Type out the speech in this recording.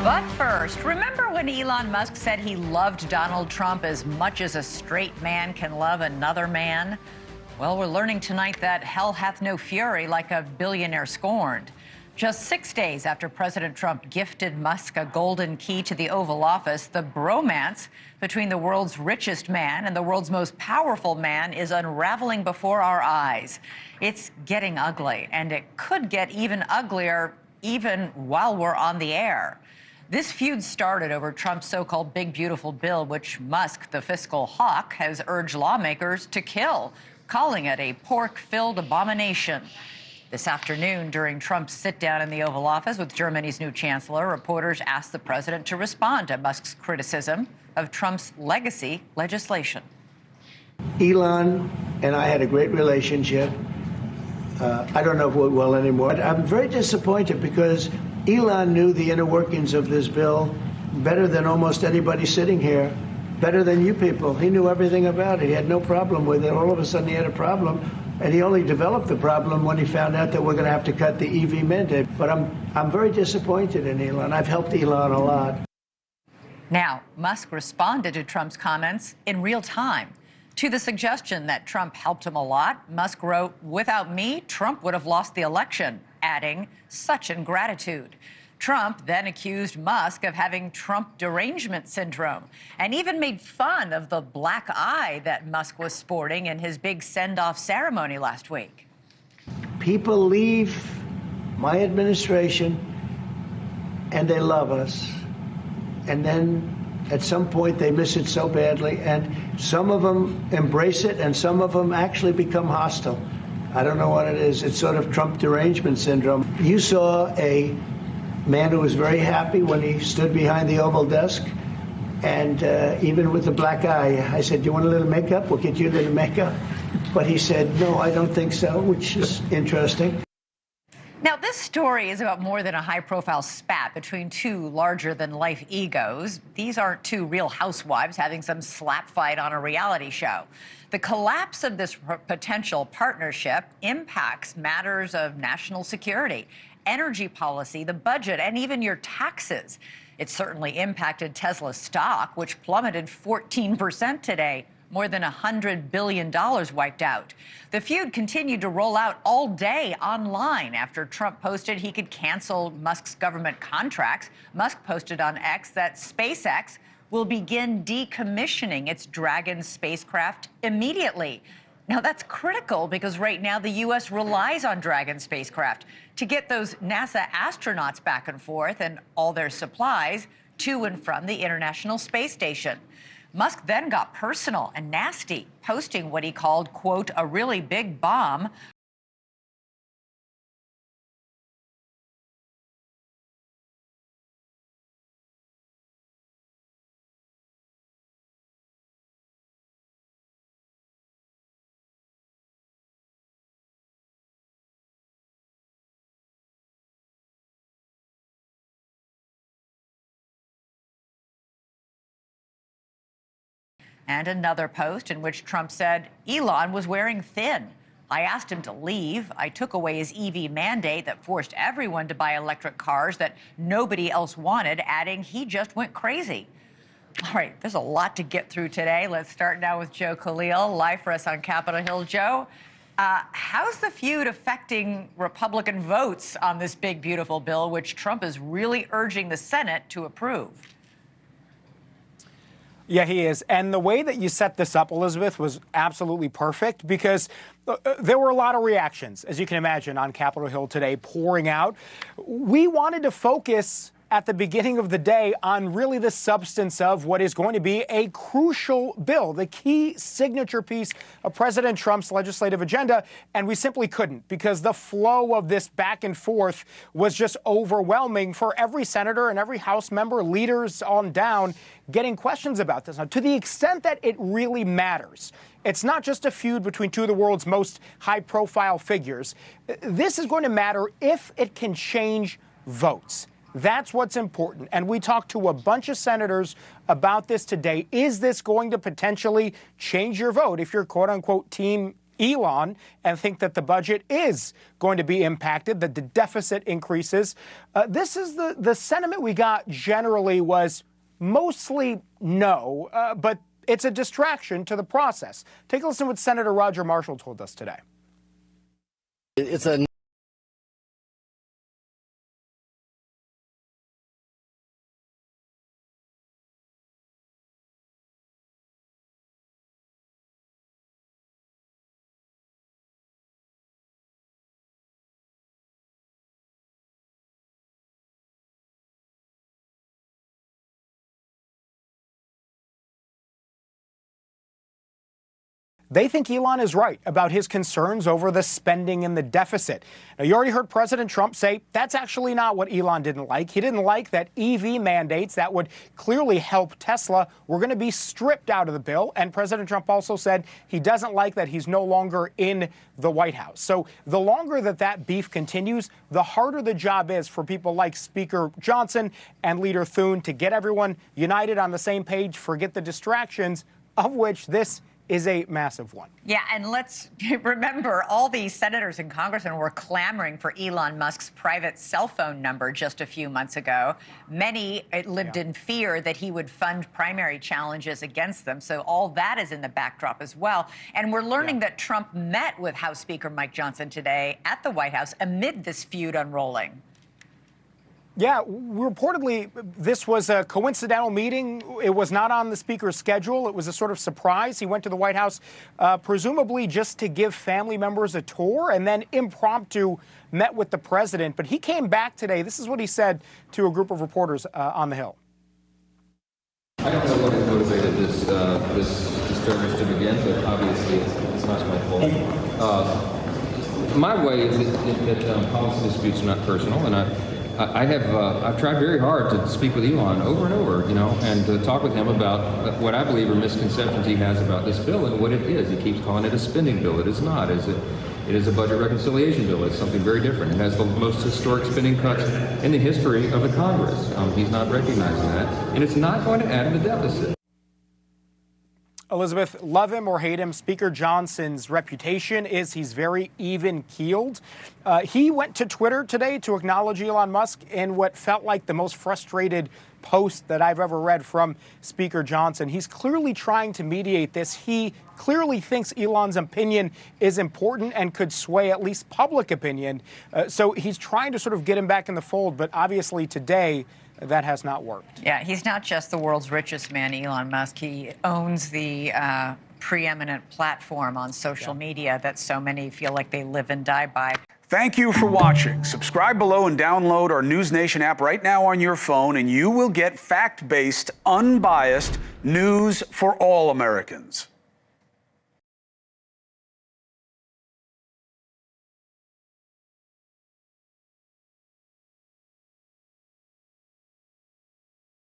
But first, remember when Elon Musk said he loved Donald Trump as much as a straight man can love another man? Well, we're learning tonight that hell hath no fury like a billionaire scorned. Just 6 days after President Trump gifted Musk a golden key to the Oval Office, the bromance between the world's richest man and the world's most powerful man is unraveling before our eyes. It's getting ugly, and it could get even uglier even while we're on the air. This feud started over Trump's so-called big beautiful bill, which Musk, the fiscal hawk, has urged lawmakers to kill, calling it a pork-filled abomination. This afternoon, during Trump's sit-down in the Oval Office with Germany's new chancellor, reporters asked the president to respond to Musk's criticism of Trump's legacy legislation. Elon and I had a great relationship. I don't know if we're well anymore. I'm very disappointed because Elon knew the inner workings of this bill better than almost anybody sitting here, better than you people. He knew everything about it. He had no problem with it. All of a sudden he had a problem, and he only developed the problem when he found out that we're going to have to cut the EV mandate. But I'm very disappointed in Elon. I've helped Elon a lot. Now, Musk responded to Trump's comments in real time. To the suggestion that Trump helped him a lot, Musk wrote, "Without me, Trump would have lost the election," adding, "Such ingratitude." Trump then accused Musk of having Trump derangement syndrome and even made fun of the black eye that Musk was sporting in his big send-off ceremony last week. People leave my administration and they love us, and then at some point they miss it so badly, and some of them embrace it and some of them actually become hostile. I don't know what it is. It's sort of Trump derangement syndrome. You saw a man who was very happy when he stood behind the Oval desk, and even with the black eye, I said, "Do you want a little makeup? We'll get you a little makeup." But he said, "No, I don't think so," which is interesting. Now, this story is about more than a high-profile spat between two larger-than-life egos. These aren't two real housewives having some slap fight on a reality show. The collapse of this potential partnership impacts matters of national security, energy policy, the budget, and even your taxes. It certainly impacted Tesla's stock, which plummeted 14% today. More than $100 billion wiped out. The feud continued to roll out all day online after Trump posted he could cancel Musk's government contracts. Musk posted on X that SpaceX will begin decommissioning its Dragon spacecraft immediately. Now, that's critical because right now the U.S. relies on Dragon spacecraft to get those NASA astronauts back and forth and all their supplies to and from the International Space Station. Musk then got personal and nasty, posting what he called, quote, "a really big bomb." And another post in which Trump said Elon was wearing thin. "I asked him to leave. I took away his EV mandate that forced everyone to buy electric cars that nobody else wanted," adding he just went crazy. All right, there's a lot to get through today. Let's start now with Joe Khalil, live for us on Capitol Hill. Joe, how's the feud affecting Republican votes on this big, beautiful bill, which Trump is really urging the Senate to approve? Yeah, he is. And the way that you set this up, Elizabeth, was absolutely perfect because there were a lot of reactions, as you can imagine, on Capitol Hill today pouring out. We wanted to focus at the beginning of the day on really the substance of what is going to be a crucial bill, the key signature piece of President Trump's legislative agenda. And we simply couldn't because the flow of this back and forth was just overwhelming for every senator and every House member, leaders on down, getting questions about this. Now, to the extent that it really matters, it's not just a feud between two of the world's most high-profile figures. This is going to matter if it can change votes. That's what's important. And we talked to a bunch of senators about this today. Is this going to potentially change your vote if you're, quote unquote, team Elon and think that the budget is going to be impacted, that the deficit increases. This is the sentiment we got generally was mostly no, but it's a distraction to the process. Take a listen to what Senator Roger Marshall told us today. It's a They think Elon is right about his concerns over the spending and the deficit. Now, you already heard President Trump say that's actually not what Elon didn't like. He didn't like that EV mandates that would clearly help Tesla were going to be stripped out of the bill. And President Trump also said he doesn't like that he's no longer in the White House. So the longer that beef continues, the harder the job is for people like Speaker Johnson and Leader Thune to get everyone united on the same page, forget the distractions, of which this is a massive one. Yeah, and let's remember all these senators and congressmen were clamoring for Elon Musk's private cell phone number just a few months ago. Many lived in fear that he would fund primary challenges against them. So all that is in the backdrop as well. And we're learning that Trump met with House Speaker Mike Johnson today at the White House amid this feud unrolling. Yeah, reportedly, this was a coincidental meeting. It was not on the speaker's schedule. It was a sort of surprise. He went to the White House, presumably just to give family members a tour, and then impromptu met with the president. But he came back today. This is what he said to a group of reporters on the Hill. I don't know what has motivated this disturbance to begin, but obviously it's not my fault. My way is that policy disputes are not personal, and I've tried very hard to speak with Elon over and over, and to talk with him about what I believe are misconceptions he has about this bill and what it is. He keeps calling it a spending bill. It is not. It is a budget reconciliation bill. It's something very different. It has the most historic spending cuts in the history of the Congress. He's not recognizing that, and it's not going to add to the deficit. Elizabeth, love him or hate him, Speaker Johnson's reputation is he's very even-keeled. He went to Twitter today to acknowledge Elon Musk in what felt like the most frustrated post that I've ever read from Speaker Johnson. He's clearly trying to mediate this. He clearly thinks Elon's opinion is important and could sway at least public opinion. So he's trying to sort of get him back in the fold, but obviously today, that has not worked. Yeah, he's not just the world's richest man, Elon Musk. He owns the preeminent platform on social media that so many feel like they live and die by. Thank you for watching. Subscribe below and download our NewsNation app right now on your phone, and you will get fact-based, unbiased news for all Americans.